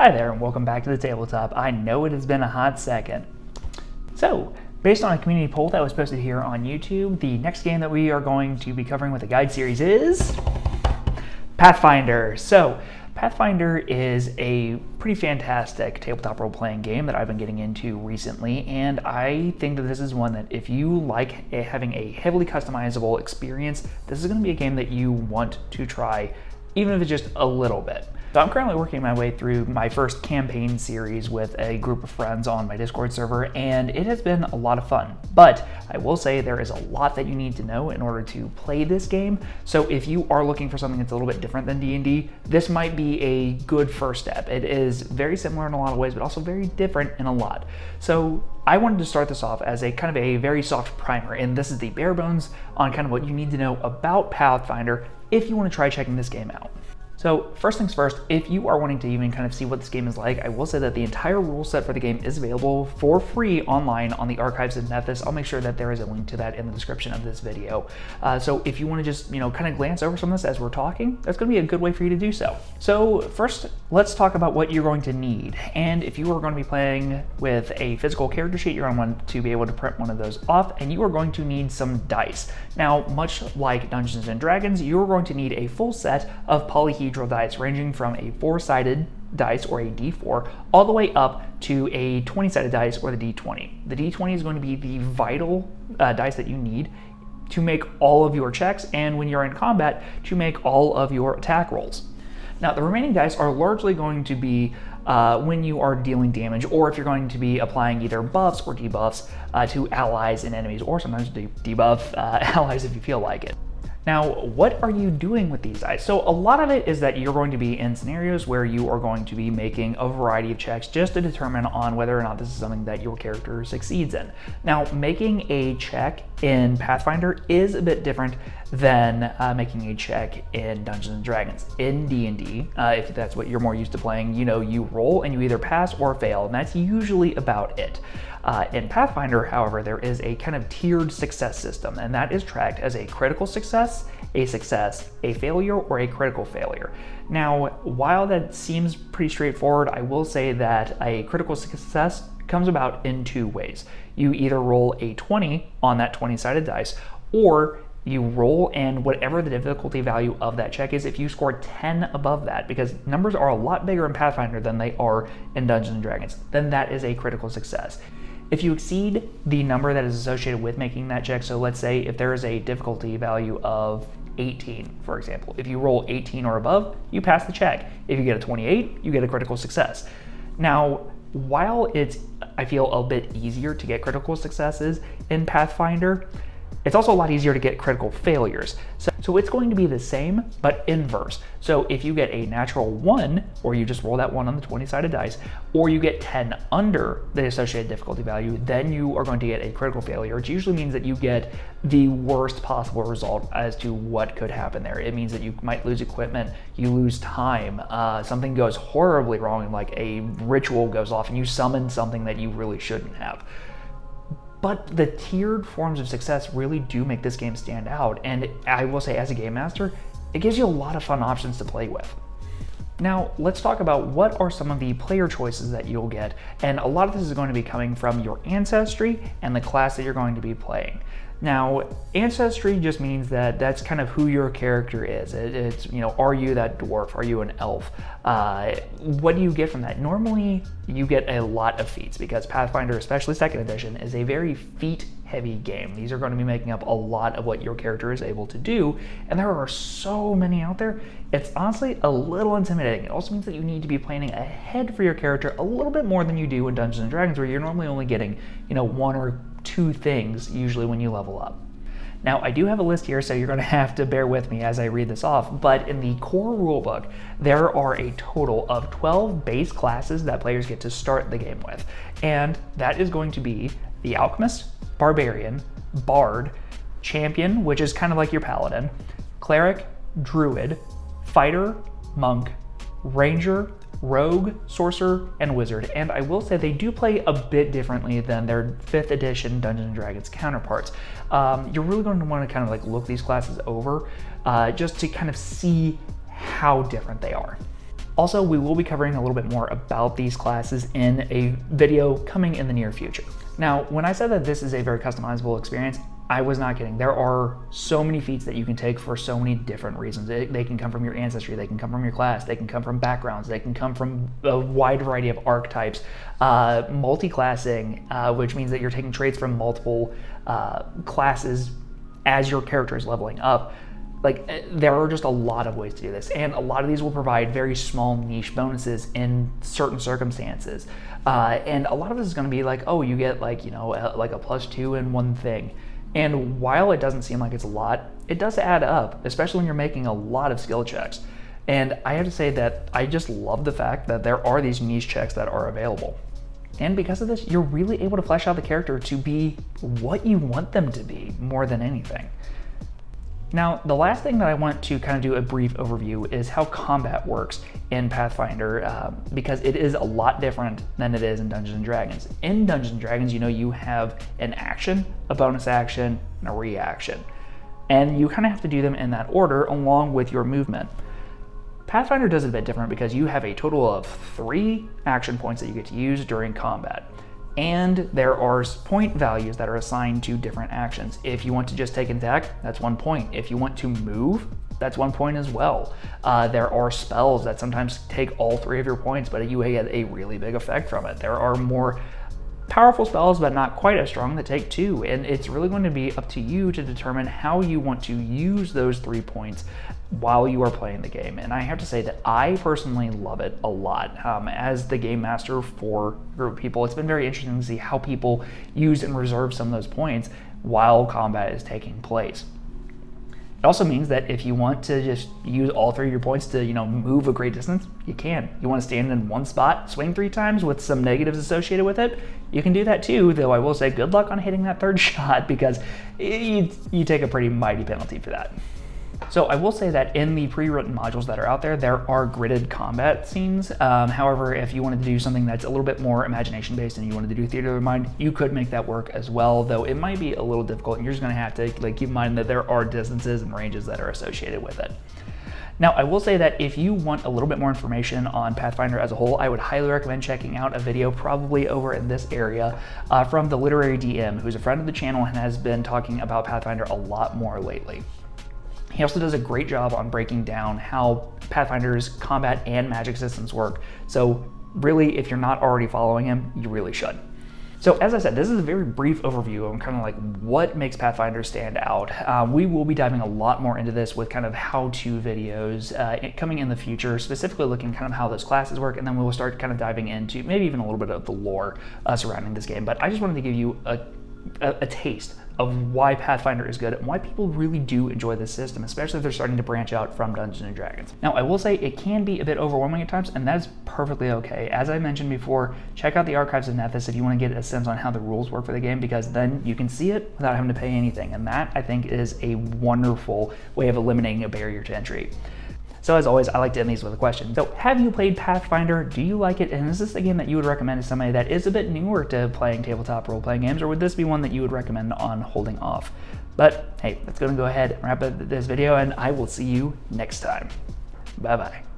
Hi there and welcome back to the tabletop. I know it has been a hot second. So, based on a community poll that was posted here on YouTube, the next game that we are going to be covering with the guide series is Pathfinder. So, Pathfinder is a pretty fantastic tabletop role-playing game that I've been getting into recently, and I think that this is one that if you like having a heavily customizable experience, this is going to be a game that you want to try, even if it's just a little bit. So I'm currently working my way through my first campaign series with a group of friends on my Discord server, and it has been a lot of fun. But I will say there is a lot that you need to know in order to play this game. So if you are looking for something that's a little bit different than D&D, this might be a good first step. It is very similar in a lot of ways, but also very different in a lot. So I wanted to start this off as a kind of a very soft primer, and this is the bare bones on kind of what you need to know about Pathfinder if you want to try checking this game out. So first things first, if you are wanting to even kind of see what this game is like, I will say that the entire rule set for the game is available for free online on the archives of Nephis. I'll make sure that there is a link to that in the description of this video. So if you want to just, kind of glance over some of this as we're talking, that's going to be a good way for you to do so. So first, let's talk about what you're going to need. And if you are going to be playing with a physical character sheet, you're going to want to be able to print one of those off, and you are going to need some dice. Now, much like Dungeons and Dragons, you're going to need a full set of polyhedral dice ranging from a 4-sided dice or a D4 all the way up to a 20-sided dice or the D20. The D20 is going to be the vital dice that you need to make all of your checks, and when you're in combat, to make all of your attack rolls. Now, the remaining dice are largely going to be when you are dealing damage, or if you're going to be applying either buffs or debuffs to allies and enemies, or sometimes debuff allies if you feel like it. Now, what are you doing with these dice? So a lot of it is that you're going to be in scenarios where you are going to be making a variety of checks just to determine on whether or not this is something that your character succeeds in. Now, making a check in Pathfinder is a bit different than making a check in Dungeons and Dragons. In D&D, if that's what you're more used to playing, you roll and you either pass or fail, and that's usually about it. In Pathfinder, however, there is a kind of tiered success system, and that is tracked as a critical success, a failure, or a critical failure. Now, while that seems pretty straightforward, I will say that a critical success comes about in two ways. You either roll a 20 on that 20-sided dice, or you roll, and whatever the difficulty value of that check is, if you score 10 above that, because numbers are a lot bigger in Pathfinder than they are in Dungeons and Dragons, then that is a critical success. If you exceed the number that is associated with making that check, so let's say if there is a difficulty value of 18, for example, if you roll 18 or above, you pass the check. If you get a 28, you get a critical success. Now, while it's, I feel, a bit easier to get critical successes in Pathfinder, it's also a lot easier to get critical failures. So it's going to be the same, but inverse. So if you get a natural 1, or you just roll that 1 on the 20-sided dice, or you get 10 under the associated difficulty value, then you are going to get a critical failure, which usually means that you get the worst possible result as to what could happen there. It means that you might lose equipment, you lose time, something goes horribly wrong, like a ritual goes off and you summon something that you really shouldn't have. But the tiered forms of success really do make this game stand out, and I will say, as a game master, it gives you a lot of fun options to play with. Now, let's talk about what are some of the player choices that you'll get, and a lot of this is going to be coming from your ancestry and the class that you're going to be playing. Now, ancestry just means that that's kind of who your character is. It's, are you that dwarf? Are you an elf? What do you get from that? Normally, you get a lot of feats, because Pathfinder, especially 2nd edition, is a very feat-heavy game. These are going to be making up a lot of what your character is able to do, and there are so many out there, it's honestly a little intimidating. It also means that you need to be planning ahead for your character a little bit more than you do in Dungeons & Dragons, where you're normally only getting, 1 or 2 things usually when you level up. Now, I do have a list here, so you're going to have to bear with me as I read this off, but in the Core Rulebook, there are a total of 12 base classes that players get to start the game with, and that is going to be the Alchemist, Barbarian, Bard, Champion, which is kind of like your Paladin, Cleric, Druid, Fighter, Monk, Ranger, Rogue, Sorcerer, and Wizard, and I will say they do play a bit differently than their 5th edition Dungeons & Dragons counterparts. You're really going to want to kind of look these classes over just to kind of see how different they are. Also, we will be covering a little bit more about these classes in a video coming in the near future. Now, when I said that this is a very customizable experience, I was not kidding. There are so many feats that you can take for so many different reasons. They can come from your ancestry, they can come from your class, they can come from backgrounds, they can come from a wide variety of archetypes. Multi-classing, which means that you're taking traits from multiple classes as your character is leveling up. Like, there are just a lot of ways to do this, and a lot of these will provide very small niche bonuses in certain circumstances. And a lot of this is going to be like, oh, you get like, you know, like a +2 in one thing. And while it doesn't seem like it's a lot, it does add up, especially when you're making a lot of skill checks. And I have to say that I just love the fact that there are these niche checks that are available. And because of this, you're really able to flesh out the character to be what you want them to be more than anything. Now, the last thing that I want to kind of do a brief overview is how combat works in Pathfinder, because it is a lot different than it is in Dungeons & Dragons. In Dungeons & Dragons, you know, you have an action, a bonus action, and a reaction. And you kind of have to do them in that order along with your movement. Pathfinder does it a bit different because you have a total of 3 action points that you get to use during combat. And there are point values that are assigned to different actions. If you want to just take an attack, that's 1 point. If you want to move, that's 1 point as well. There are spells that sometimes take all 3 of your points, but you get a really big effect from it. There are more powerful spells, but not quite as strong, that take 2. And it's really going to be up to you to determine how you want to use those 3 points while you are playing the game. And I have to say that I personally love it a lot. As the game master for a group of people, it's been very interesting to see how people use and reserve some of those points while combat is taking place. It also means that if you want to just use all 3 of your points to, you know, move a great distance, you can. You want to stand in one spot, swing 3 times with some negatives associated with it, you can do that too, though I will say good luck on hitting that 3rd shot, because you take a pretty mighty penalty for that. So I will say that in the pre-written modules that are out there, there are gridded combat scenes. However, if you wanted to do something that's a little bit more imagination-based and you wanted to do theater of the mind, you could make that work as well, though it might be a little difficult, and you're just gonna have to keep in mind that there are distances and ranges that are associated with it. Now, I will say that if you want a little bit more information on Pathfinder as a whole, I would highly recommend checking out a video probably over in this area from the Literary DM, who's a friend of the channel and has been talking about Pathfinder a lot more lately. He also does a great job on breaking down how Pathfinder's combat and magic systems work. So really, if you're not already following him, you really should. So as I said, this is a very brief overview of kind of like what makes Pathfinder stand out. We will be diving a lot more into this with kind of how-to videos coming in the future, specifically looking kind of how those classes work, and then we will start kind of diving into maybe even a little bit of the lore surrounding this game. But I just wanted to give you a taste of why Pathfinder is good and why people really do enjoy this system, especially if they're starting to branch out from Dungeons & Dragons. Now, I will say it can be a bit overwhelming at times, and that is perfectly okay. As I mentioned before, check out the archives of Nethys if you want to get a sense on how the rules work for the game, because then you can see it without having to pay anything, and that, I think, is a wonderful way of eliminating a barrier to entry. So as always, I like to end these with a question. So have you played Pathfinder? Do you like it? And is this a game that you would recommend to somebody that is a bit newer to playing tabletop role-playing games, or would this be one that you would recommend on holding off? But hey, that's gonna go ahead and wrap up this video, and I will see you next time. Bye-bye.